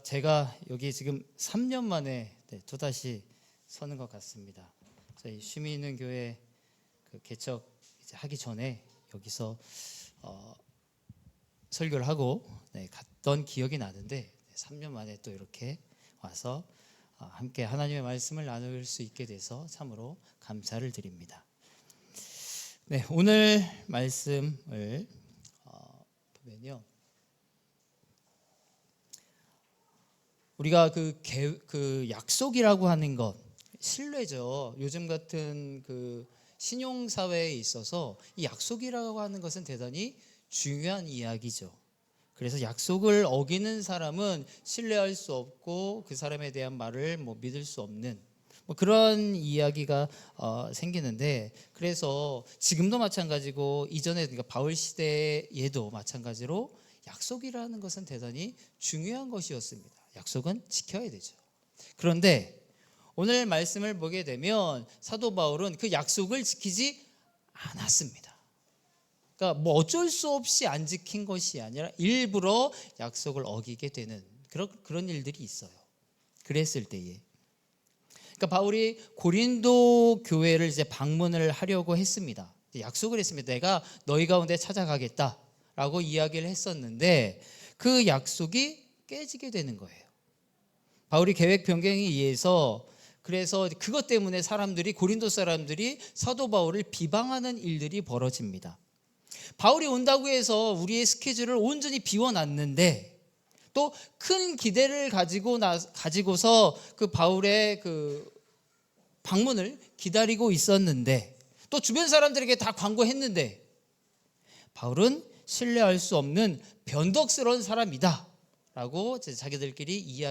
제가 여기 지금 3년 만에 또다시 서는 것 같습니다. 저희 쉼이 있는 교회 개척 이제 하기 전에 여기서 설교를 하고 갔던 기억이 나는데 3년 만에 또 이렇게 와서 함께 하나님의 말씀을 나눌 수 있게 돼서 참으로 감사를 드립니다. 네, 오늘 말씀을 보면요, 우리가 그 약속이라고 하는 것, 신뢰죠. 요즘 같은 그 신용 사회에 있어서 이 약속이라고 하는 것은 대단히 중요한 이야기죠. 그래서 약속을 어기는 사람은 신뢰할 수 없고 그 사람에 대한 말을 믿을 수 없는 그런 이야기가 생기는데, 그래서 지금도 마찬가지고 이전에 그러니까 바울 시대에도 마찬가지로 약속이라는 것은 대단히 중요한 것이었습니다. 약속은 지켜야 되죠. 그런데 오늘 말씀을 보게 되면 사도 바울은 그 약속을 지키지 않았습니다. 그러니까 어쩔 수 없이 안 지킨 것이 아니라 일부러 약속을 어기게 되는 그런 일들이 있어요. 그랬을 때에, 그러니까 바울이 고린도 교회를 이제 방문을 하려고 했습니다. 약속을 했습니다. 내가 너희 가운데 찾아가겠다라고 이야기를 했었는데 그 약속이 깨지게 되는 거예요. 바울이 계획 변경에 의해서, 그래서 그것 때문에 고린도 사람들이 사도 바울을 비방하는 일들이 벌어집니다. 바울이 온다고 해서 우리의 스케줄을 온전히 비워놨는데 또 큰 기대를 가지고서 그 바울의 그 방문을 기다리고 있었는데, 또 주변 사람들에게 다 광고했는데 바울은 신뢰할 수 없는 변덕스러운 사람이다 라고 자기들끼리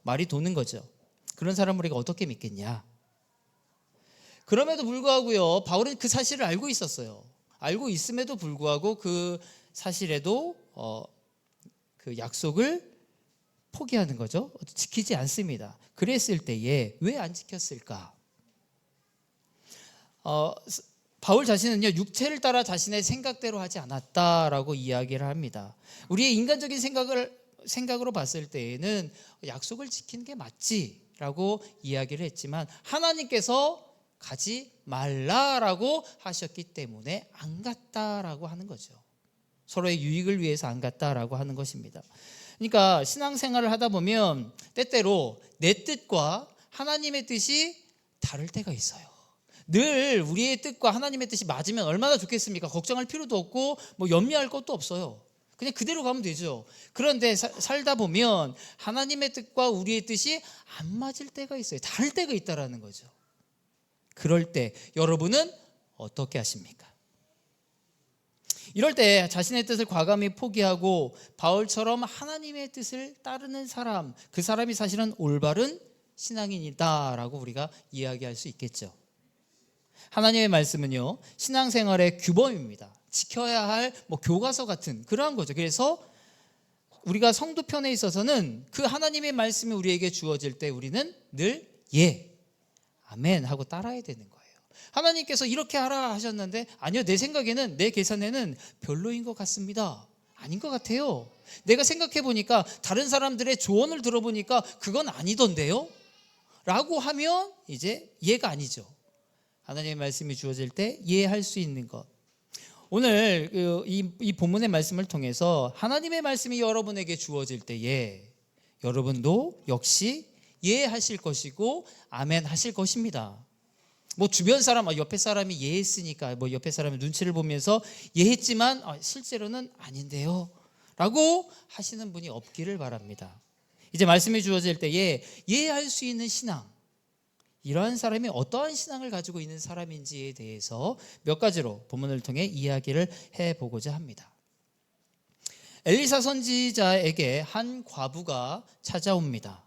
말이 도는 거죠. 그런 사람을 우리가 어떻게 믿겠냐. 그럼에도 불구하고요, 바울은 그 사실을 알고 있었어요. 알고 있음에도 불구하고 그 사실에도 그 약속을 포기하는 거죠. 지키지 않습니다. 그랬을 때에 왜 안 지켰을까? 바울 자신은요, 육체를 따라 자신의 생각대로 하지 않았다라고 이야기를 합니다. 우리의 인간적인 생각으로 봤을 때에는 약속을 지키는 게 맞지라고 이야기를 했지만 하나님께서 가지 말라라고 하셨기 때문에 안 갔다라고 하는 거죠. 서로의 유익을 위해서 안 갔다라고 하는 것입니다. 그러니까 신앙생활을 하다 보면 때때로 내 뜻과 하나님의 뜻이 다를 때가 있어요. 늘 우리의 뜻과 하나님의 뜻이 맞으면 얼마나 좋겠습니까? 걱정할 필요도 없고 염려할 것도 없어요. 그냥 그대로 가면 되죠. 그런데 살다 보면 하나님의 뜻과 우리의 뜻이 안 맞을 때가 있어요. 다를 때가 있다라는 거죠. 그럴 때 여러분은 어떻게 하십니까? 이럴 때 자신의 뜻을 과감히 포기하고 바울처럼 하나님의 뜻을 따르는 사람, 그 사람이 사실은 올바른 신앙인이다라고 우리가 이야기할 수 있겠죠. 하나님의 말씀은요, 신앙생활의 규범입니다. 지켜야 할 교과서 같은 그러한 거죠. 그래서 우리가 성도편에 있어서는 그 하나님의 말씀이 우리에게 주어질 때 우리는 늘 예, 아멘 하고 따라야 되는 거예요. 하나님께서 이렇게 하라 하셨는데 아니요, 내 생각에는, 내 계산에는 별로인 것 같습니다. 아닌 것 같아요. 내가 생각해 보니까 다른 사람들의 조언을 들어보니까 그건 아니던데요? 라고 하면 이제 예가 아니죠. 하나님의 말씀이 주어질 때 이해할 수 있는 것. 오늘 이 본문의 말씀을 통해서 하나님의 말씀이 여러분에게 주어질 때에 여러분도 역시 예하실 것이고 아멘 하실 것입니다. 주변 사람, 옆에 사람이 예했으니까 옆에 사람의 눈치를 보면서 예했지만 실제로는 아닌데요 라고 하시는 분이 없기를 바랍니다. 이제 말씀이 주어질 때에 예할 수 있는 신앙, 이러한 사람이 어떠한 신앙을 가지고 있는 사람인지에 대해서 몇 가지로 본문을 통해 이야기를 해보고자 합니다. 엘리사 선지자에게 한 과부가 찾아옵니다.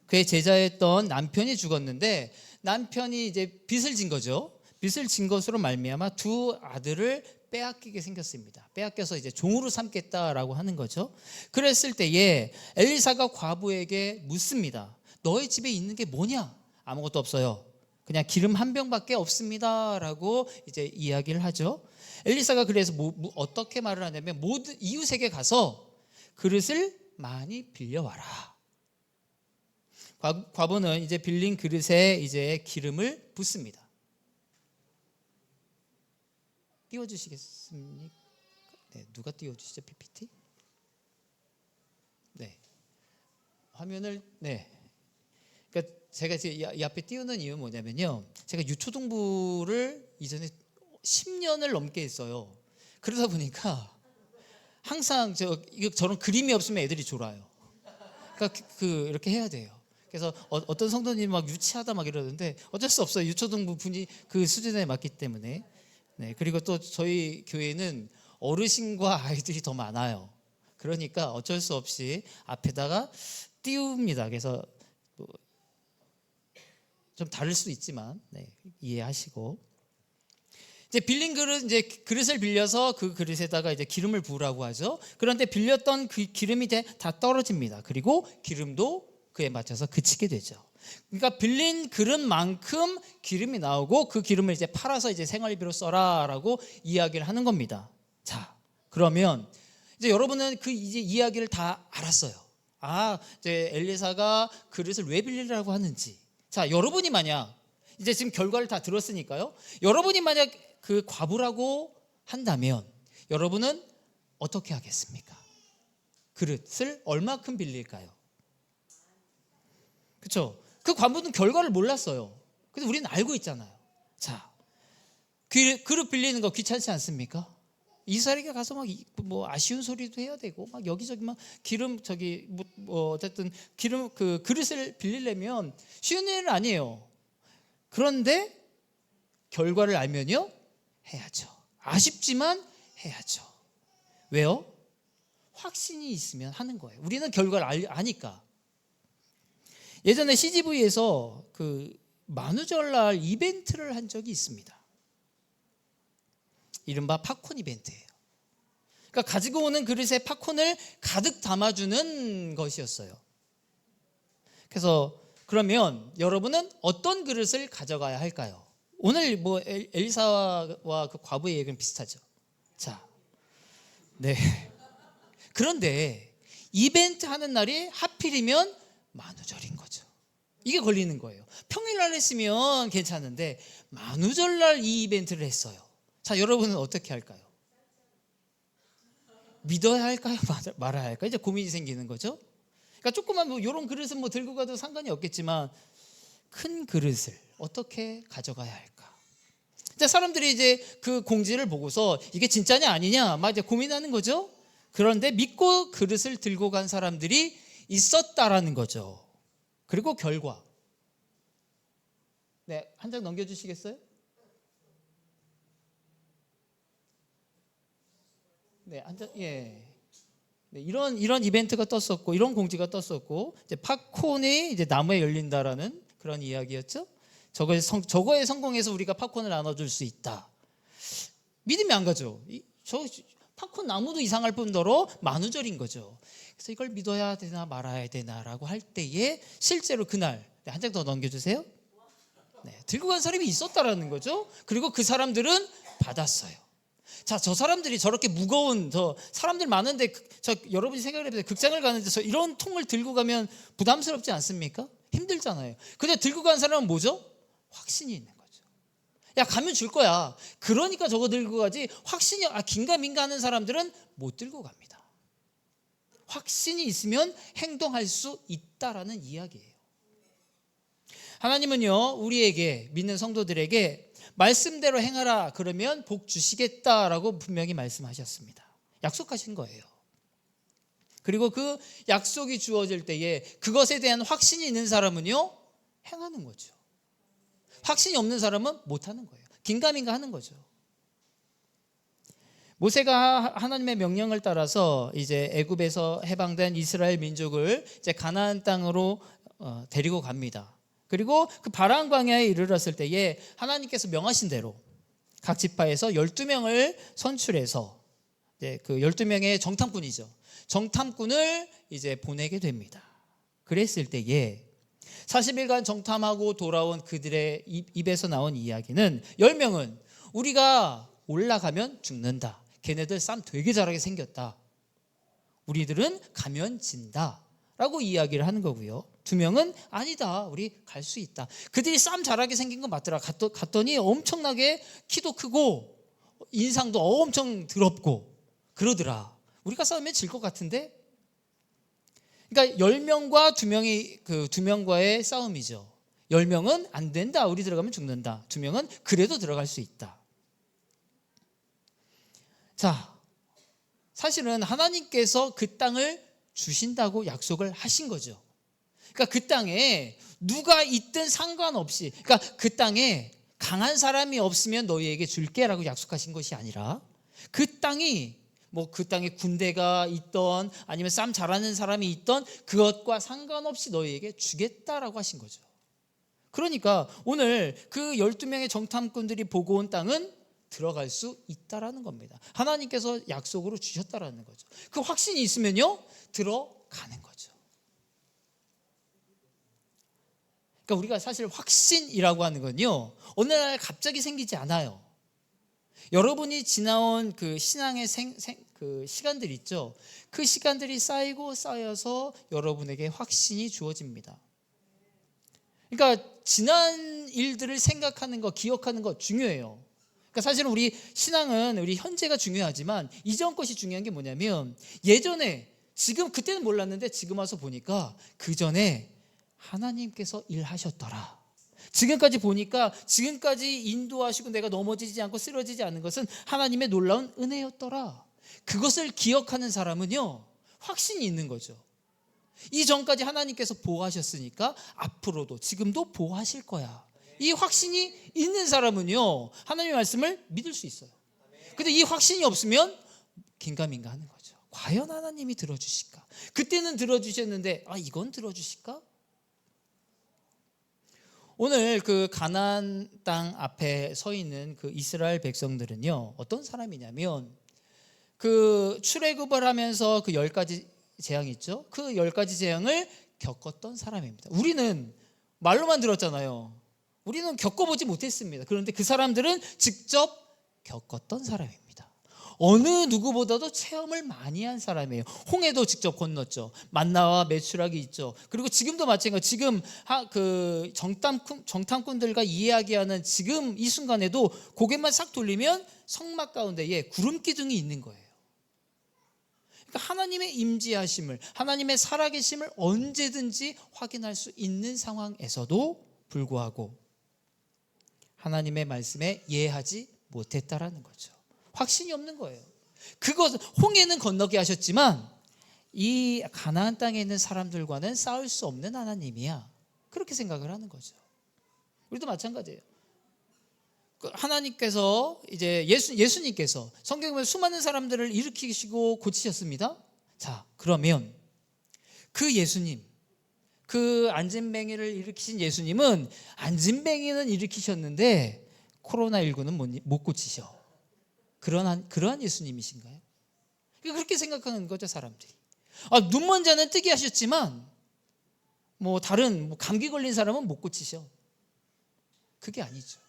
그의 제자였던 남편이 죽었는데 남편이 이제 빚을 진 거죠. 빚을 진 것으로 말미암아 두 아들을 빼앗기게 생겼습니다. 빼앗겨서 이제 종으로 삼겠다라고 하는 거죠. 그랬을 때에 엘리사가 과부에게 묻습니다. 너의 집에 있는 게 뭐냐? 아무것도 없어요. 그냥 기름 한 병밖에 없습니다 라고 이제 이야기를 하죠. 엘리사가 그래서 어떻게 말을 하냐면 모든 이웃에게 가서 그릇을 많이 빌려와라. 과부는 이제 빌린 그릇에 이제 기름을 붓습니다. 띄워주시겠습니까? 네, 누가 띄워주시죠? PPT? 네, 화면을 네. 그러니까 제가 이 앞에 띄우는 이유는 뭐냐면요, 제가 유초등부를 이전에 10년을 넘게 했어요. 그러다 보니까 항상 저런 그림이 없으면 애들이 졸아요. 그러니까 이렇게 해야 돼요. 그래서 어떤 성도님이 막 유치하다 막 이러는데 어쩔 수 없어요. 유초등부 분이 그 수준에 맞기 때문에. 네, 그리고 또 저희 교회는 어르신과 아이들이 더 많아요. 그러니까 어쩔 수 없이 앞에다가 띄웁니다. 그래서 좀 다를 수도 있지만 네, 이해하시고, 이제 빌린 그릇, 이제 그릇을 빌려서 그 그릇에다가 이제 기름을 부으라고 하죠. 그런데 빌렸던 그 기름이 다 떨어집니다. 그리고 기름도 그에 맞춰서 그치게 되죠. 그러니까 빌린 그릇만큼 기름이 나오고 그 기름을 이제 팔아서 이제 생활비로 써라라고 이야기를 하는 겁니다. 자, 그러면 이제 여러분은 그 이제 이야기를 다 알았어요. 이제 엘리사가 그릇을 왜 빌리라고 하는지. 자, 여러분이 만약 이제 지금 결과를 다 들었으니까요. 여러분이 만약 그 과부라고 한다면 여러분은 어떻게 하겠습니까? 그릇을 얼마큼 빌릴까요? 그렇죠? 그 과부는 결과를 몰랐어요. 근데 우리는 알고 있잖아요. 자, 그릇 빌리는 거 귀찮지 않습니까? 이스라엘에 가서 막 뭐 아쉬운 소리도 해야 되고 막 여기저기 막 기름 어쨌든 기름 그 그릇을 빌리려면 쉬운 일은 아니에요. 그런데 결과를 알면요, 해야죠. 아쉽지만 해야죠. 왜요? 확신이 있으면 하는 거예요. 우리는 결과를 아니까. 예전에 CGV에서 그 만우절날 이벤트를 한 적이 있습니다. 이른바 팝콘 이벤트예요. 그러니까 가지고 오는 그릇에 팝콘을 가득 담아주는 것이었어요. 그래서 그러면 여러분은 어떤 그릇을 가져가야 할까요? 오늘 뭐 엘리사와 그 과부의 얘기는 비슷하죠. 자, 네. 그런데 이벤트 하는 날이 하필이면 만우절인 거죠. 이게 걸리는 거예요. 평일날 했으면 괜찮은데 만우절날 이 이벤트를 했어요. 자, 여러분은 어떻게 할까요? 믿어야 할까요? 말아야 할까요? 이제 고민이 생기는 거죠. 그러니까 조그만 뭐 이런 그릇은 뭐 들고 가도 상관이 없겠지만 큰 그릇을 어떻게 가져가야 할까? 이제 사람들이 이제 그 공지를 보고서 이게 진짜냐 아니냐 막 이제 고민하는 거죠. 그런데 믿고 그릇을 들고 간 사람들이 있었다라는 거죠. 그리고 결과. 네, 한 장 넘겨주시겠어요? 네, 한 장, 예. 네, 이런 이벤트가 떴었고, 이런 공지가 떴었고, 이제 팝콘이 이제 나무에 열린다라는 그런 이야기였죠. 저거에 성공해서 우리가 팝콘을 나눠줄 수 있다. 믿음이 안 가죠. 저 팝콘 나무도 이상할 뿐더러 만우절인 거죠. 그래서 이걸 믿어야 되나 말아야 되나라고 할 때에 실제로 그날, 네, 한 장 더 넘겨주세요. 네, 들고 간 사람이 있었다라는 거죠. 그리고 그 사람들은 받았어요. 자, 저 사람들이 저렇게 무거운 사람들 많은데 여러분이 생각을 해보세요. 극장을 가는데 이런 통을 들고 가면 부담스럽지 않습니까? 힘들잖아요. 근데 들고 간 사람은 뭐죠? 확신이 있는 거죠. 야, 가면 줄 거야. 그러니까 저거 들고 가지. 확신이 긴가민가 하는 사람들은 못 들고 갑니다. 확신이 있으면 행동할 수 있다라는 이야기예요. 하나님은요, 우리에게, 믿는 성도들에게 말씀대로 행하라 그러면 복 주시겠다라고 분명히 말씀하셨습니다. 약속하신 거예요. 그리고 그 약속이 주어질 때에 그것에 대한 확신이 있는 사람은요, 행하는 거죠. 확신이 없는 사람은 못하는 거예요. 긴가민가 하는 거죠. 모세가 하나님의 명령을 따라서 이제 애굽에서 해방된 이스라엘 민족을 이제 가나안 땅으로 데리고 갑니다. 그리고 그 바람 광야에 이르렀을 때에 하나님께서 명하신 대로 각 지파에서 12명을 선출해서 이제 그 12명의 정탐꾼이죠. 정탐꾼을 이제 보내게 됩니다. 그랬을 때에 40일간 정탐하고 돌아온 그들의 입에서 나온 이야기는 10명은 우리가 올라가면 죽는다. 걔네들 싸움 되게 잘하게 생겼다. 우리들은 가면 진다. 라고 이야기를 하는 거고요. 2명은 아니다, 우리 갈 수 있다. 그들이 싸움 잘하게 생긴 건 맞더라. 갔더니 엄청나게 키도 크고 인상도 엄청 더럽고 그러더라. 우리가 싸우면 질 것 같은데? 그러니까 10명과 2명과의 싸움이죠. 10명은 안 된다, 우리 들어가면 죽는다. 2명은 그래도 들어갈 수 있다. 자, 사실은 하나님께서 그 땅을 주신다고 약속을 하신 거죠. 그러니까 그 땅에 누가 있든 상관없이, 그러니까 그 땅에 강한 사람이 없으면 너희에게 줄게라고 약속하신 것이 아니라 그 땅이 그 땅에 군대가 있던 아니면 싸움 잘하는 사람이 있던 그것과 상관없이 너희에게 주겠다라고 하신 거죠. 그러니까 오늘 그 12명의 정탐꾼들이 보고 온 땅은 들어갈 수 있다라는 겁니다. 하나님께서 약속으로 주셨다라는 거죠. 그 확신이 있으면요, 들어가는 거죠. 그러니까 우리가 사실 확신이라고 하는 건요, 어느 날 갑자기 생기지 않아요. 여러분이 지나온 그 신앙의 그 시간들 있죠. 그 시간들이 쌓이고 쌓여서 여러분에게 확신이 주어집니다. 그러니까 지난 일들을 생각하는 거, 기억하는 거 중요해요. 그러니까 사실은 우리 신앙은 우리 현재가 중요하지만 이전 것이 중요한 게 뭐냐면, 예전에 지금 그때는 몰랐는데 지금 와서 보니까 그 전에 하나님께서 일하셨더라. 지금까지 보니까 지금까지 인도하시고 내가 넘어지지 않고 쓰러지지 않는 것은 하나님의 놀라운 은혜였더라. 그것을 기억하는 사람은요, 확신이 있는 거죠. 이전까지 하나님께서 보호하셨으니까 앞으로도 지금도 보호하실 거야. 이 확신이 있는 사람은요, 하나님의 말씀을 믿을 수 있어요. 근데 이 확신이 없으면 긴가민가 하는 거죠. 과연 하나님이 들어주실까? 그때는 들어주셨는데 이건 들어주실까? 오늘 그 가나안 땅 앞에 서 있는 그 이스라엘 백성들은요, 어떤 사람이냐면 그 출애굽을 하면서 그 10가지 재앙이 있죠. 그 10가지 재앙을 겪었던 사람입니다. 우리는 말로만 들었잖아요. 우리는 겪어보지 못했습니다. 그런데 그 사람들은 직접 겪었던 사람입니다. 어느 누구보다도 체험을 많이 한 사람이에요. 홍해도 직접 건넜죠. 만나와 메추라기 있죠. 그리고 지금도 마찬가지. 지금 그 정탐꾼들과 이야기하는 지금 이 순간에도 고개만 싹 돌리면 성막 가운데에 구름 기둥이 있는 거예요. 그러니까 하나님의 임재하심을, 하나님의 살아계심을 언제든지 확인할 수 있는 상황에서도 불구하고 하나님의 말씀에 예하지 못했다라는 거죠. 확신이 없는 거예요. 그것, 홍해는 건너게 하셨지만 이 가나안 땅에 있는 사람들과는 싸울 수 없는 하나님이야, 그렇게 생각을 하는 거죠. 우리도 마찬가지예요. 하나님께서 이제 예수님께서 성경에 보면 수많은 사람들을 일으키시고 고치셨습니다. 자, 그러면 그 예수님, 그 안진뱅이를 일으키신 예수님은 안진뱅이는 일으키셨는데 코로나19는 못 고치셔. 그러한 예수님이신가요? 그렇게 생각하는 거죠, 사람들이. 눈먼 자는 뜨게 하셨지만 다른 감기 걸린 사람은 못 고치셔. 그게 아니죠.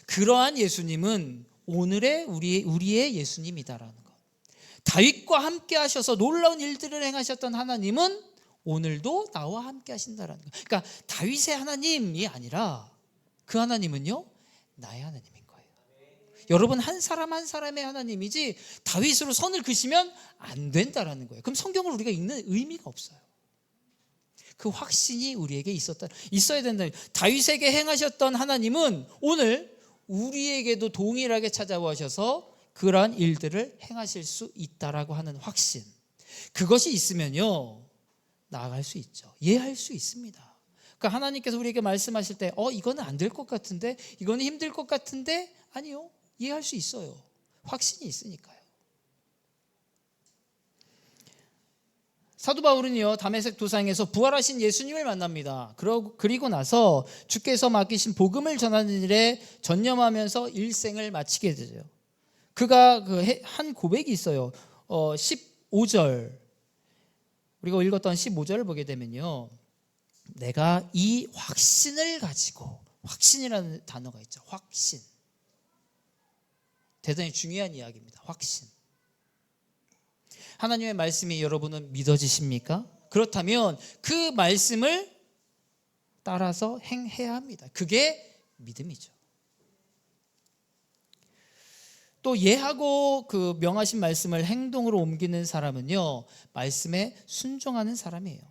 그러한 예수님은 오늘의 우리의 예수님이다라는 것. 다윗과 함께 하셔서 놀라운 일들을 행하셨던 하나님은 오늘도 나와 함께 하신다라는 것. 그러니까 다윗의 하나님이 아니라 그 하나님은요, 나의 하나님인 거예요. 여러분, 한 사람 한 사람의 하나님이지 다윗으로 선을 그시면 안 된다라는 거예요. 그럼 성경을 우리가 읽는 의미가 없어요. 그 확신이 우리에게 있어야 된다. 다윗에게 행하셨던 하나님은 오늘 우리에게도 동일하게 찾아와 셔서 그러한 일들을 행하실 수 있다라고 하는 확신, 그것이 있으면요, 나아갈 수 있죠. 이해할 수 있습니다. 그러니까 하나님께서 우리에게 말씀하실 때 이거는 안 될 것 같은데, 이거는 힘들 것 같은데, 아니요, 이해할 수 있어요. 확신이 있으니까요. 사도 바울은요, 다메섹 도상에서 부활하신 예수님을 만납니다. 그리고 나서 주께서 맡기신 복음을 전하는 일에 전념하면서 일생을 마치게 되죠. 그가 한 고백이 있어요. 15절, 우리가 읽었던 15절을 보게 되면요, 내가 이 확신을 가지고, 확신이라는 단어가 있죠. 확신. 대단히 중요한 이야기입니다. 확신. 하나님의 말씀이 여러분은 믿어지십니까? 그렇다면 그 말씀을 따라서 행해야 합니다. 그게 믿음이죠. 또 예하고 그 명하신 말씀을 행동으로 옮기는 사람은요, 말씀에 순종하는 사람이에요.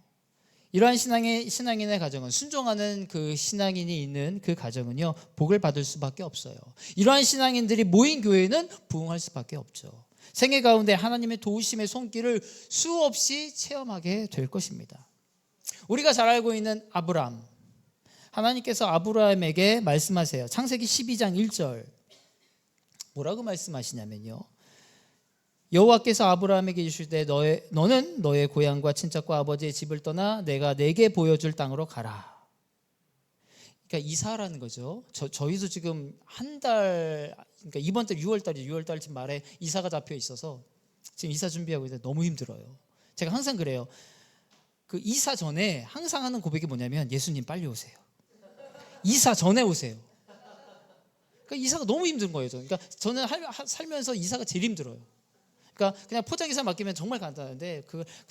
이러한 신앙인의 가정은, 순종하는 그 신앙인이 있는 그 가정은요, 복을 받을 수밖에 없어요. 이러한 신앙인들이 모인 교회는 부흥할 수밖에 없죠. 생애 가운데 하나님의 도우심의 손길을 수없이 체험하게 될 것입니다. 우리가 잘 알고 있는 아브람, 하나님께서 아브라함에게 말씀하세요. 창세기 12장 1절 뭐라고 말씀하시냐면요, 여호와께서 아브라함에게 이르시되 너는 너의 고향과 친척과 아버지의 집을 떠나 내가 내게 보여줄 땅으로 가라. 그러니까 이사라는 거죠. 저희도 지금 한 달, 그러니까 이번 달 6월달쯤 말에 이사가 잡혀 있어서 지금 이사 준비하고 있는데 너무 힘들어요. 제가 항상 그래요. 그 이사 전에 항상 하는 고백이 뭐냐면, 예수님 빨리 오세요. 이사 전에 오세요. 그러니까 이사가 너무 힘든 거예요. 그러니까 저는 살면서 이사가 제일 힘들어요. 그러니까 그냥 포장이사 맡기면 정말 간단한데,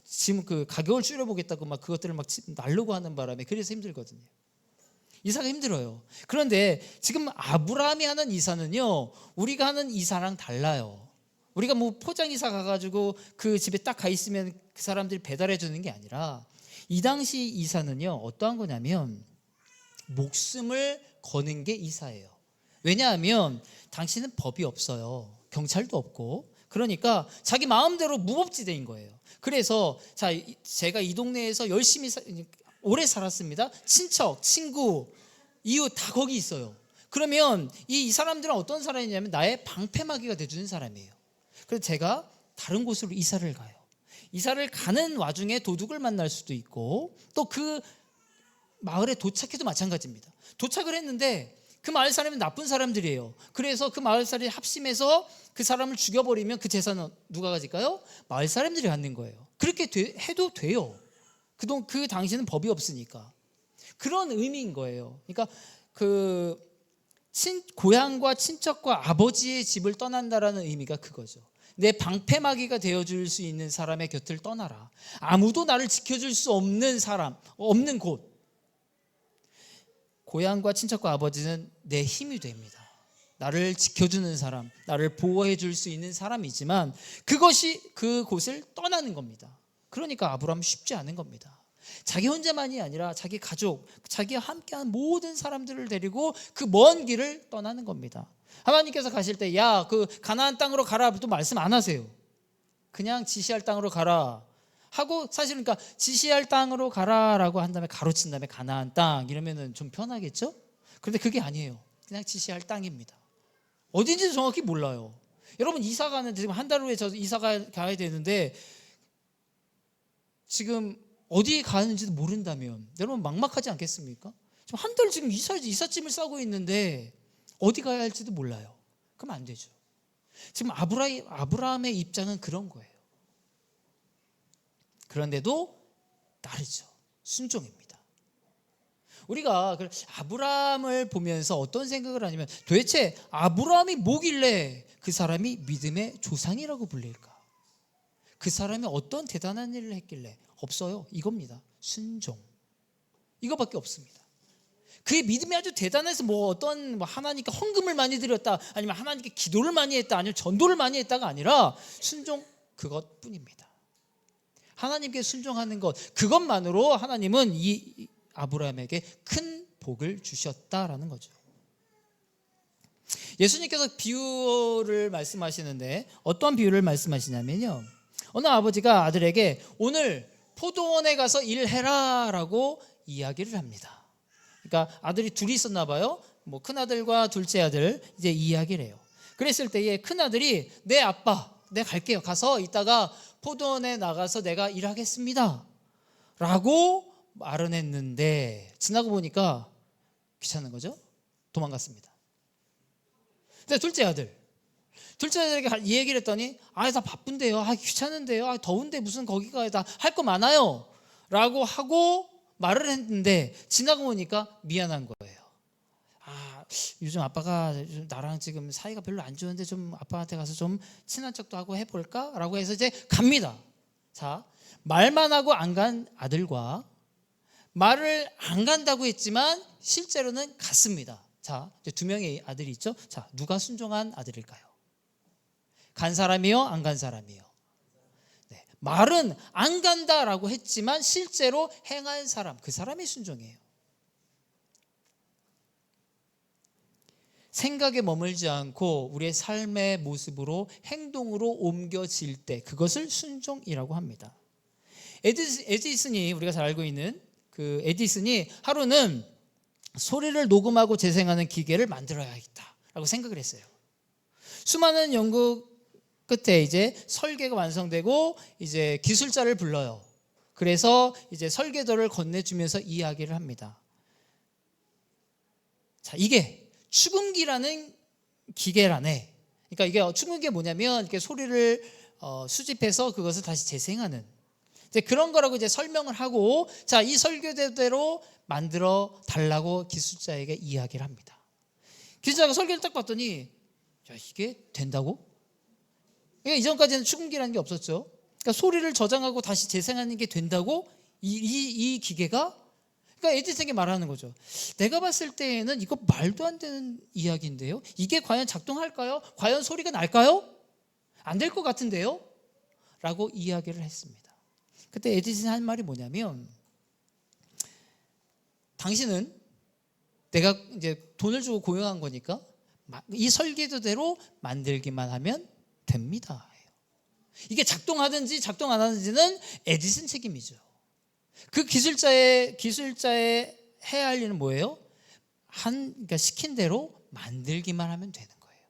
지금 그 가격을 줄여보겠다고 막 그것들을 막 나르고 하는 바람에 그래서 힘들거든요. 이사가 힘들어요. 그런데 지금 아브라함이 하는 이사는요, 우리가 하는 이사랑 달라요. 우리가 뭐 포장이사 가가지고 그 집에 딱 가 있으면 그 사람들이 배달해 주는 게 아니라, 이 당시 이사는요 어떠한 거냐면 목숨을 거는 게 이사예요. 왜냐하면 당신은 법이 없어요. 경찰도 없고. 그러니까 자기 마음대로 무법지대인 거예요. 그래서 제가 이 동네에서 열심히 오래 살았습니다. 친척, 친구, 이웃 다 거기 있어요. 그러면 이 사람들은 어떤 사람이냐면 나의 방패막이가 돼주는 사람이에요. 그래서 제가 다른 곳으로 이사를 가요. 이사를 가는 와중에 도둑을 만날 수도 있고, 또 그 마을에 도착해도 마찬가지입니다. 도착을 했는데 그 마을 사람은 나쁜 사람들이에요. 그래서 그 마을 사람이 합심해서 그 사람을 죽여버리면 그 재산은 누가 가질까요? 마을 사람들이 갖는 거예요. 그렇게 해도 돼요. 그 당시에는 법이 없으니까. 그런 의미인 거예요. 그러니까 고향과 친척과 아버지의 집을 떠난다라는 의미가 그거죠. 내 방패막이가 되어줄 수 있는 사람의 곁을 떠나라. 아무도 나를 지켜줄 수 없는 사람, 없는 곳. 고향과 친척과 아버지는 내 힘이 됩니다. 나를 지켜주는 사람, 나를 보호해 줄 수 있는 사람이지만 그것이 그곳을 떠나는 겁니다. 그러니까 아브라함은 쉽지 않은 겁니다. 자기 혼자만이 아니라 자기 가족, 자기와 함께한 모든 사람들을 데리고 그 먼 길을 떠나는 겁니다. 하나님께서 가실 때 야, 그 가나안 땅으로 가라 또 말씀 안 하세요. 그냥 지시할 땅으로 가라 하고, 사실은 그러니까 지시할 땅으로 가라라고 한 다음에 가로친 다음에 가나안 땅 이러면은 좀 편하겠죠? 그런데 그게 아니에요. 그냥 지시할 땅입니다. 어딘지도 정확히 몰라요. 여러분 이사 가는데 지금 한 달 후에 저 이사 가야 되는데 지금 어디에 가는지도 모른다면 여러분 막막하지 않겠습니까? 지금 한 달 지금 이삿짐을 싸고 있는데 어디 가야 할지도 몰라요. 그럼 안 되죠. 지금 아브라함의 입장은 그런 거예요. 그런데도 따르죠. 순종입니다. 우리가 아브라함을 보면서 어떤 생각을 하냐면, 도대체 아브라함이 뭐길래 그 사람이 믿음의 조상이라고 불릴까? 그 사람이 어떤 대단한 일을 했길래? 없어요. 이겁니다. 순종. 이거밖에 없습니다. 그의 믿음이 아주 대단해서 하나님께 헌금을 많이 드렸다, 아니면 하나님께 기도를 많이 했다, 아니면 전도를 많이 했다가 아니라 순종, 그것뿐입니다. 하나님께 순종하는 것, 그것만으로 하나님은 이 아브라함에게 큰 복을 주셨다라는 거죠. 예수님께서 비유를 말씀하시는데 어떤 비유를 말씀하시냐면요, 어느 아버지가 아들에게 오늘 포도원에 가서 일해라 라고 이야기를 합니다. 그러니까 아들이 둘이 있었나 봐요. 큰아들과 둘째 아들 이제 이야기를 해요. 그랬을 때에 큰아들이 네 아빠, 네 갈게요. 가서 이따가 포도원에 나가서 내가 일하겠습니다 라고 말은 했는데, 지나고 보니까 귀찮은 거죠. 도망갔습니다. 근데 둘째 아들에게 이 얘기를 했더니 나 바쁜데요, 귀찮은데요, 더운데 무슨 거기 가야 다 할 거 많아요 라고 하고 말을 했는데, 지나고 보니까 미안한 거예요. 요즘 아빠가 나랑 지금 사이가 별로 안 좋은데 좀 아빠한테 가서 좀 친한 척도 하고 해볼까? 라고 해서 이제 갑니다. 자, 말만 하고 안 간 아들과 말을 안 간다고 했지만 실제로는 갔습니다. 자, 이제 두 명의 아들이 있죠. 자, 누가 순종한 아들일까요? 간 사람이요, 안 간 사람이요? 네, 말은 안 간다라고 했지만 실제로 행한 사람, 그 사람이 순종이에요. 생각에 머물지 않고 우리의 삶의 모습으로 행동으로 옮겨질 때 그것을 순종이라고 합니다. 에디슨이 우리가 잘 알고 있는 그 에디슨이 하루는 소리를 녹음하고 재생하는 기계를 만들어야겠다라고 생각을 했어요. 수많은 연구 끝에 이제 설계가 완성되고 이제 기술자를 불러요. 그래서 이제 설계도를 건네주면서 이야기를 합니다. 자, 이게 축음기라는 기계라네. 그러니까 이게 축음기가 뭐냐면 이렇게 소리를 수집해서 그것을 다시 재생하는 이제 그런 거라고 이제 설명을 하고 자, 이 설계대로 만들어 달라고 기술자에게 이야기를 합니다. 기술자가 설계를 딱 봤더니 야, 이게 된다고? 그러니까 이전까지는 축음기라는 게 없었죠. 그러니까 소리를 저장하고 다시 재생하는 게 된다고 이 기계가 그러니까 에디슨에게 말하는 거죠. 내가 봤을 때에는 이거 말도 안 되는 이야기인데요. 이게 과연 작동할까요? 과연 소리가 날까요? 안 될 것 같은데요? 라고 이야기를 했습니다. 그때 에디슨이 한 말이 뭐냐면 당신은 내가 이제 돈을 주고 고용한 거니까 이 설계도대로 만들기만 하면 됩니다. 이게 작동하든지 작동 안 하든지는 에디슨 책임이죠. 그 기술자의 해야 할 일은 뭐예요? 그러니까 시킨 대로 만들기만 하면 되는 거예요.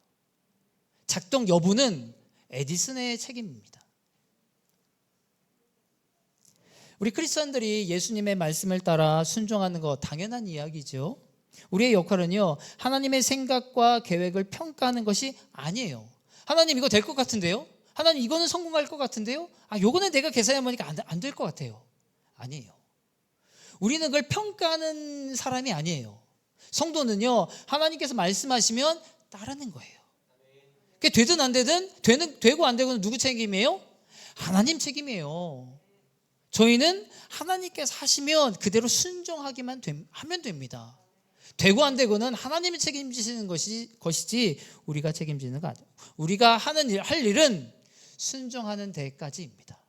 작동 여부는 에디슨의 책임입니다. 우리 크리스천들이 예수님의 말씀을 따라 순종하는 거 당연한 이야기죠. 우리의 역할은요, 하나님의 생각과 계획을 평가하는 것이 아니에요. 하나님 이거 될 것 같은데요? 하나님 이거는 성공할 것 같은데요? 요거는 내가 계산해 보니까 안 될 것 같아요. 아니에요. 우리는 그걸 평가하는 사람이 아니에요. 성도는요, 하나님께서 말씀하시면 따르는 거예요. 그게 되든 안 되든 되고 안 되고는 누구 책임이에요? 하나님 책임이에요. 저희는 하나님께서 하시면 그대로 순종하기만 하면 됩니다. 되고 안 되고는 하나님이 책임지시는 것이지 우리가 책임지는 거 아니에요. 우리가 할 일은 순종하는 데까지입니다.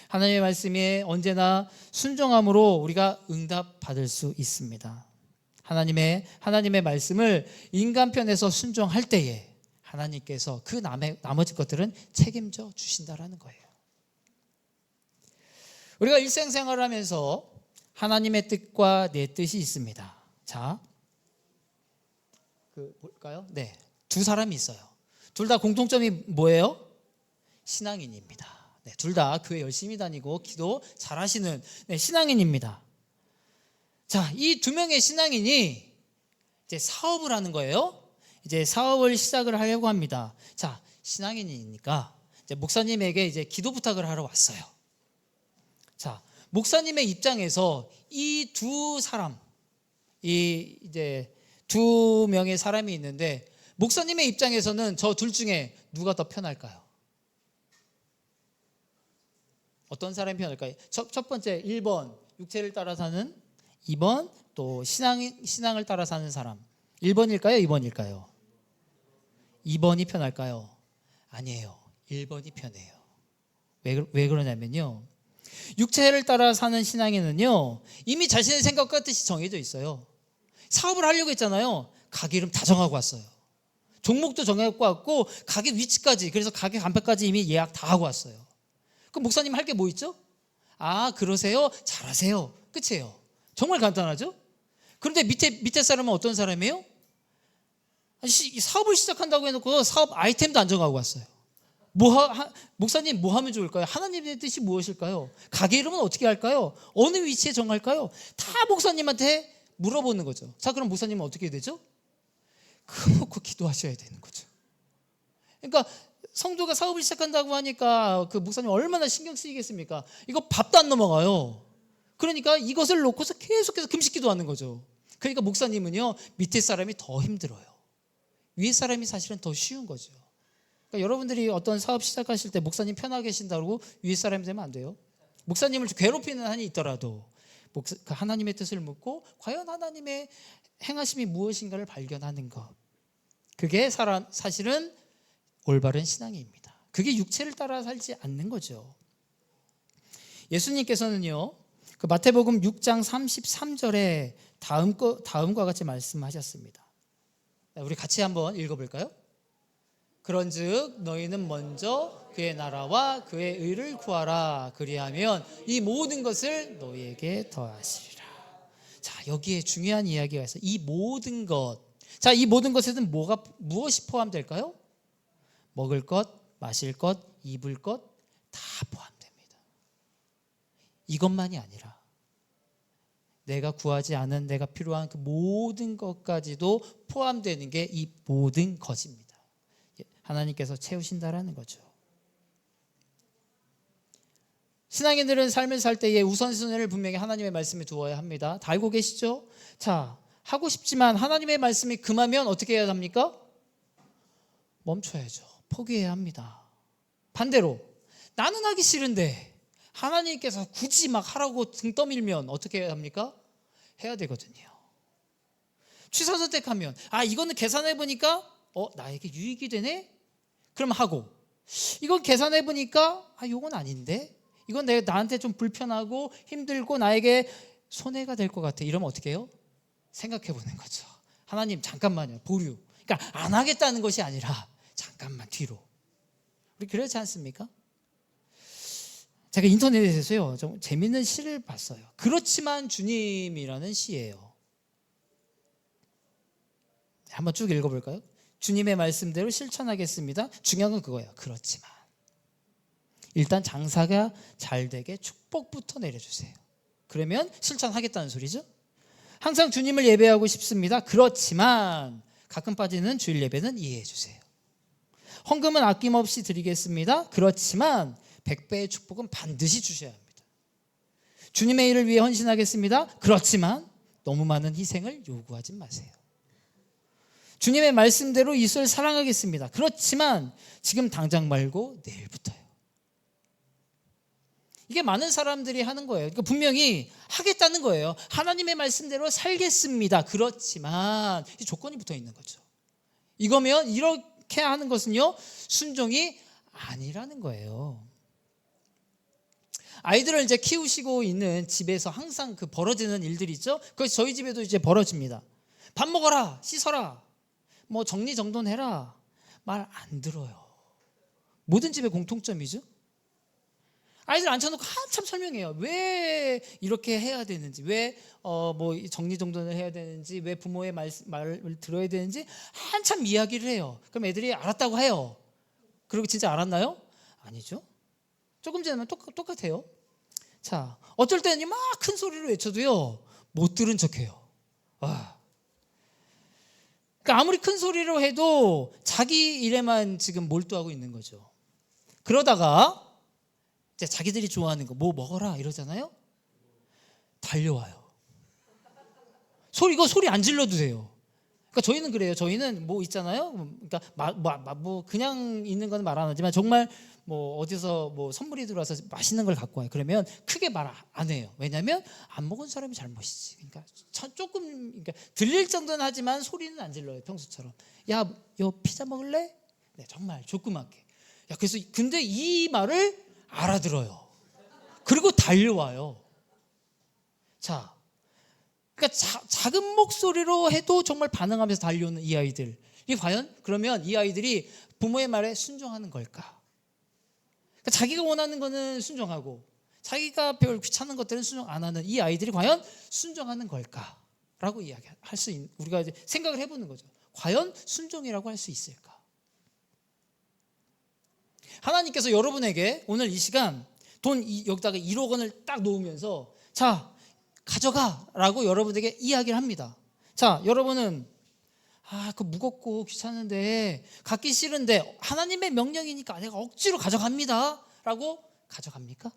하나님의 말씀에 언제나 순종함으로 우리가 응답받을 수 있습니다. 하나님의 말씀을 인간 편에서 순종할 때에 하나님께서 그 나머지 것들은 책임져 주신다라는 거예요. 우리가 일생생활을 하면서 하나님의 뜻과 내 뜻이 있습니다. 자, 볼까요? 네, 두 사람이 있어요. 둘 다 공통점이 뭐예요? 신앙인입니다. 네, 둘 다 교회 열심히 다니고 기도 잘하시는 신앙인입니다. 자, 이 두 명의 신앙인이 이제 사업을 하는 거예요. 이제 사업을 시작을 하려고 합니다. 자, 신앙인이니까 이제 목사님에게 이제 기도 부탁을 하러 왔어요. 자, 목사님의 입장에서 이 두 사람, 이제 두 명의 사람이 있는데 목사님의 입장에서는 저 둘 중에 누가 더 편할까요? 어떤 사람이 편할까요? 첫 번째 1번 육체를 따라 사는, 2번 또 신앙을 따라 사는 사람. 1번일까요? 2번일까요? 2번이 편할까요? 아니에요. 1번이 편해요. 왜 그러냐면요, 육체를 따라 사는 신앙인은요, 이미 자신의 생각과 뜻이 정해져 있어요. 사업을 하려고 했잖아요. 가게 이름 다 정하고 왔어요. 종목도 정해갖고 왔고 가게 위치까지, 그래서 가게 간판까지 이미 예약 다 하고 왔어요. 그럼 목사님 할 게 뭐 있죠? 그러세요? 잘하세요. 끝이에요. 정말 간단하죠? 그런데 밑에 사람은 어떤 사람이에요? 사업을 시작한다고 해놓고 사업 아이템도 안 정하고 왔어요. 목사님 뭐 하면 좋을까요? 하나님의 뜻이 무엇일까요? 가게 이름은 어떻게 할까요? 어느 위치에 정할까요? 다 목사님한테 물어보는 거죠. 자, 그럼 목사님은 어떻게 되죠? 그거 놓고 기도하셔야 되는 거죠. 그러니까 성도가 사업을 시작한다고 하니까 그 목사님 얼마나 신경 쓰이겠습니까? 이거 밥도 안 넘어가요. 그러니까 이것을 놓고서 계속해서 금식 기도하는 거죠. 그러니까 목사님은요, 밑에 사람이 더 힘들어요. 위에 사람이 사실은 더 쉬운 거죠. 그러니까 여러분들이 어떤 사업 시작하실 때 목사님 편하게 계신다고 위에 사람이 되면 안 돼요. 목사님을 괴롭히는 한이 있더라도 하나님의 뜻을 묻고 과연 하나님의 행하심이 무엇인가를 발견하는 것, 그게 사실은 올바른 신앙입니다. 그게 육체를 따라 살지 않는 거죠. 예수님께서는요, 그 마태복음 6장 33절에 다음과 같이 말씀하셨습니다. 우리 같이 한번 읽어볼까요? 그런즉 너희는 먼저 그의 나라와 그의 의를 구하라. 그리하면 이 모든 것을 너희에게 더하시리라. 자, 여기에 중요한 이야기가 있어요. 이 모든 것. 자, 이 모든 것에는 무엇이 포함될까요? 먹을 것, 마실 것, 입을 것 다 포함됩니다. 이것만이 아니라 내가 구하지 않은 내가 필요한 그 모든 것까지도 포함되는 게 이 모든 것입니다. 하나님께서 채우신다라는 거죠. 신앙인들은 삶을 살 때에 우선순위를 분명히 하나님의 말씀에 두어야 합니다. 다 알고 계시죠? 자, 하고 싶지만 하나님의 말씀이 금하면 어떻게 해야 합니까? 멈춰야죠. 포기해야 합니다. 반대로 나는 하기 싫은데 하나님께서 굳이 막 하라고 등 떠밀면 어떻게 해야 합니까? 해야 되거든요. 취사 선택하면 이거는 계산해 보니까 나에게 유익이 되네? 그럼 하고, 이건 계산해 보니까 이건 아닌데? 이건 나한테 좀 불편하고 힘들고 나에게 손해가 될 것 같아. 이러면 어떻게 해요? 생각해 보는 거죠. 하나님 잠깐만요. 보류. 그러니까 안 하겠다는 것이 아니라 잠깐만 뒤로. 우리 그렇지 않습니까? 제가 인터넷에서요 좀 재밌는 시를 봤어요. 그렇지만 주님이라는 시예요. 한번 쭉 읽어볼까요? 주님의 말씀대로 실천하겠습니다. 중요한 건 그거예요. 그렇지만 일단 장사가 잘 되게 축복부터 내려주세요. 그러면 실천하겠다는 소리죠. 항상 주님을 예배하고 싶습니다. 그렇지만 가끔 빠지는 주일 예배는 이해해 주세요. 헌금은 아낌없이 드리겠습니다. 그렇지만 100배의 축복은 반드시 주셔야 합니다. 주님의 일을 위해 헌신하겠습니다. 그렇지만 너무 많은 희생을 요구하지 마세요. 주님의 말씀대로 이웃을 사랑하겠습니다. 그렇지만 지금 당장 말고 내일부터요. 이게 많은 사람들이 하는 거예요. 그러니까 분명히 하겠다는 거예요. 하나님의 말씀대로 살겠습니다. 그렇지만 이 조건이 붙어 있는 거죠. 이거면 이렇게 하는 것은요 순종이 아니라는 거예요. 아이들을 이제 키우시고 있는 집에서 항상 그 벌어지는 일들이 있죠. 그래서 저희 집에도 이제 벌어집니다. 밥 먹어라, 씻어라, 뭐 정리정돈해라. 말 안 들어요. 모든 집의 공통점이죠. 아이들 앉혀놓고 한참 설명해요. 왜 이렇게 해야 되는지, 왜 뭐 정리정돈을 해야 되는지, 왜 부모의 말을 들어야 되는지 한참 이야기를 해요. 그럼 애들이 알았다고 해요. 그리고 진짜 알았나요? 아니죠. 조금 전에만 똑같아요. 자, 어쩔 때는 막 큰 소리로 외쳐도요 못 들은 척해요. 그러니까 아무리 큰 소리로 해도 자기 일에만 지금 몰두하고 있는 거죠. 그러다가 이제 자기들이 좋아하는 거 뭐 먹어라 이러잖아요. 달려와요. 이거 소리 안 질러도 돼요. 그러니까 저희는 그래요. 저희는 뭐 있잖아요. 그러니까 뭐 그냥 있는 건 말 안 하지만 정말 뭐 어디서 뭐 선물이 들어와서 맛있는 걸 갖고 와요. 그러면 크게 말 안 해요. 왜냐하면 안 먹은 사람이 잘못이지. 그러니까 조금 그러니까 들릴 정도는 하지만 소리는 안 질러요. 평소처럼. 야, 요 피자 먹을래? 네, 정말 조그맣게. 야, 그래서 근데 이 말을 알아들어요. 그리고 달려와요. 자. 그러니까 작은 목소리로 해도 정말 반응하면서 달려오는 이 아이들. 이게 과연 그러면 이 아이들이 부모의 말에 순종하는 걸까? 그러니까 자기가 원하는 거는 순종하고 자기가 별 귀찮은 것들은 순종 안 하는 이 아이들이 과연 순종하는 걸까라고 이야기할 수 있는, 우리가 이제 생각을 해보는 거죠. 과연 순종이라고 할 수 있을까? 하나님께서 여러분에게 오늘 이 시간 여기다가 1억 원을 딱 놓으면서 자, 가져가라고 여러분에게 이야기를 합니다. 자, 여러분은 그거 무겁고 귀찮은데 갖기 싫은데 하나님의 명령이니까 내가 억지로 가져갑니다 라고 가져갑니까?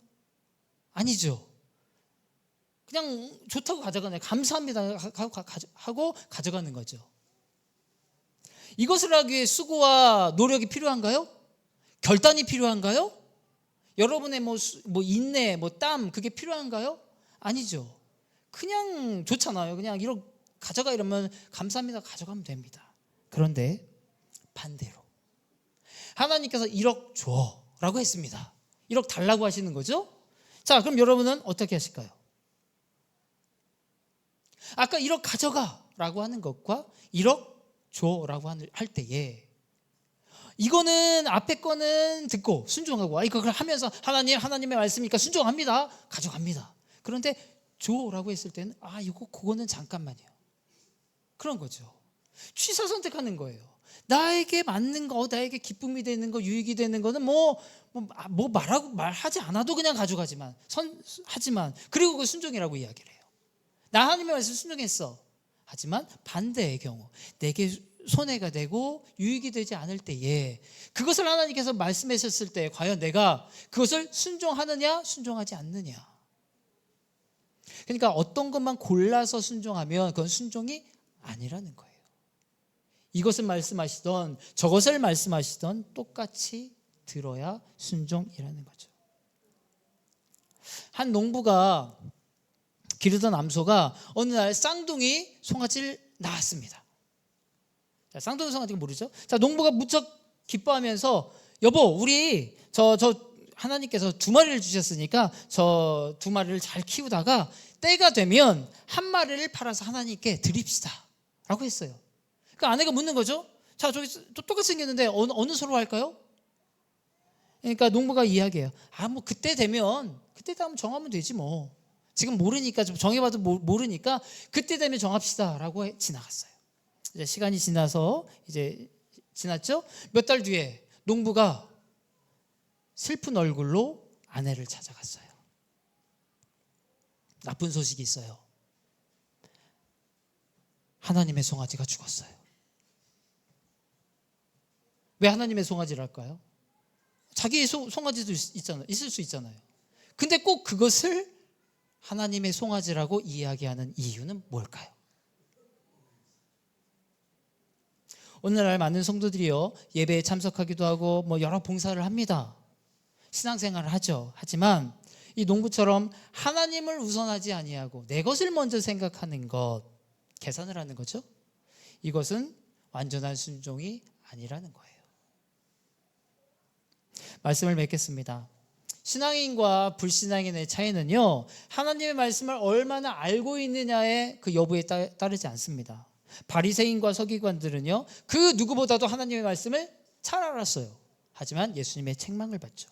아니죠. 그냥 좋다고 가져가네. 감사합니다 하고 가져가는 거죠. 이것을 하기 위해 수고와 노력이 필요한가요? 결단이 필요한가요? 여러분의 뭐 인내, 뭐 땀 그게 필요한가요? 아니죠. 그냥 좋잖아요. 그냥 1억 가져가 이러면 감사합니다. 가져가면 됩니다. 그런데 반대로 하나님께서 1억 줘라고 했습니다. 1억 달라고 하시는 거죠? 자, 그럼 여러분은 어떻게 하실까요? 아까 1억 가져가라고 하는 것과 1억 줘라고 할 때에 이거는 앞에 거는 듣고 순종하고 이거 하면서 하나님의 말씀이니까 순종합니다. 가져갑니다. 그런데 줘라고 했을 때는 그거는 잠깐만요. 그런 거죠. 취사 선택하는 거예요. 나에게 맞는 거, 나에게 기쁨이 되는 거, 유익이 되는 거는 말하지 않아도 그냥 가져가지만 하지만 그리고 그 순종이라고 이야기를 해요. 나 하나님의 말씀 순종했어. 하지만 반대의 경우 내게 손해가 되고 유익이 되지 않을 때에 그것을 하나님께서 말씀하셨을 때 과연 내가 그것을 순종하느냐 순종하지 않느냐. 그러니까 어떤 것만 골라서 순종하면 그건 순종이 아니라는 거예요. 이것을 말씀하시던 저것을 말씀하시던 똑같이 들어야 순종이라는 거죠. 한 농부가 기르던 암소가 어느 날 쌍둥이 송아지를 낳았습니다. 자, 쌍둥이 송아지가 모르죠? 자, 농부가 무척 기뻐하면서 여보, 우리 저 하나님께서 2마리를 주셨으니까 저 2마리를 잘 키우다가 때가 되면 1마리를 팔아서 하나님께 드립시다 라고 했어요. 그러니까 아내가 묻는 거죠. 자, 저기 똑같이 생겼는데 어느 소로 할까요? 그러니까 농부가 이야기해요. 그때 되면 정하면 되지 뭐. 지금 모르니까 좀 정해봐도 모르니까 그때 되면 정합시다 라고 지나갔어요. 이제 시간이 지나서 이제 지났죠? 몇 달 뒤에 농부가 슬픈 얼굴로 아내를 찾아갔어요. 나쁜 소식이 있어요. 하나님의 송아지가 죽었어요. 왜 하나님의 송아지를 할까요? 자기의 송아지도 있을 수 있잖아요. 근데 꼭 그것을 하나님의 송아지라고 이야기하는 이유는 뭘까요? 오늘날 많은 성도들이요, 예배에 참석하기도 하고 여러 봉사를 합니다. 신앙생활을 하죠. 하지만 이 농부처럼 하나님을 우선하지 아니하고 내 것을 먼저 생각하는 것, 계산을 하는 거죠. 이것은 완전한 순종이 아니라는 거예요. 말씀을 맺겠습니다. 신앙인과 불신앙인의 차이는요, 하나님의 말씀을 얼마나 알고 있느냐의 그 여부에 따르지 않습니다. 바리새인과 서기관들은요, 그 누구보다도 하나님의 말씀을 잘 알았어요. 하지만 예수님의 책망을 받죠.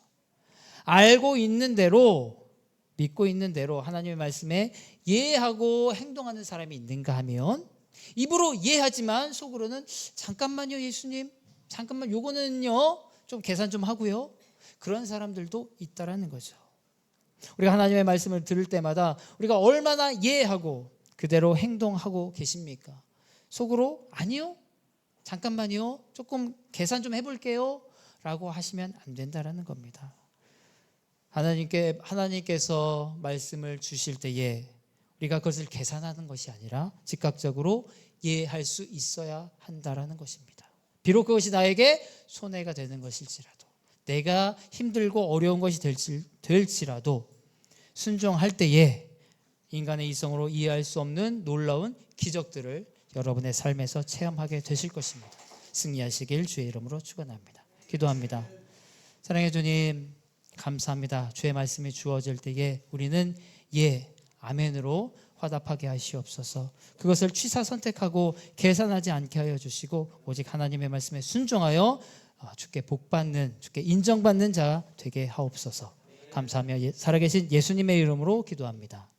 알고 있는 대로, 믿고 있는 대로 하나님의 말씀에 예하고 행동하는 사람이 있는가 하면, 입으로 예하지만 속으로는 잠깐만요 예수님, 잠깐만 요거는요 좀 계산 좀 하고요, 그런 사람들도 있다라는 거죠. 우리가 하나님의 말씀을 들을 때마다 우리가 얼마나 예하고 그대로 행동하고 계십니까? 속으로 아니요, 잠깐만요, 조금 계산 좀 해볼게요 라고 하시면 안 된다라는 겁니다. 하나님께서 말씀을 주실 때에 우리가 그것을 계산하는 것이 아니라 즉각적으로 예할 수 있어야 한다라는 것입니다. 비록 그것이 나에게 손해가 되는 것일지라도, 내가 힘들고 어려운 것이 될지라도 순종할 때에 인간의 이성으로 이해할 수 없는 놀라운 기적들을 여러분의 삶에서 체험하게 되실 것입니다. 승리하시길 주의 이름으로 축원합니다. 기도합니다. 사랑해 주님, 감사합니다. 주의 말씀이 주어질 때에 우리는 예, 아멘으로 화답하게 하시옵소서. 그것을 취사 선택하고 계산하지 않게 하여 주시고 오직 하나님의 말씀에 순종하여 주께 복받는, 주께 인정받는 자 되게 하옵소서. 감사하며 살아계신 예수님의 이름으로 기도합니다.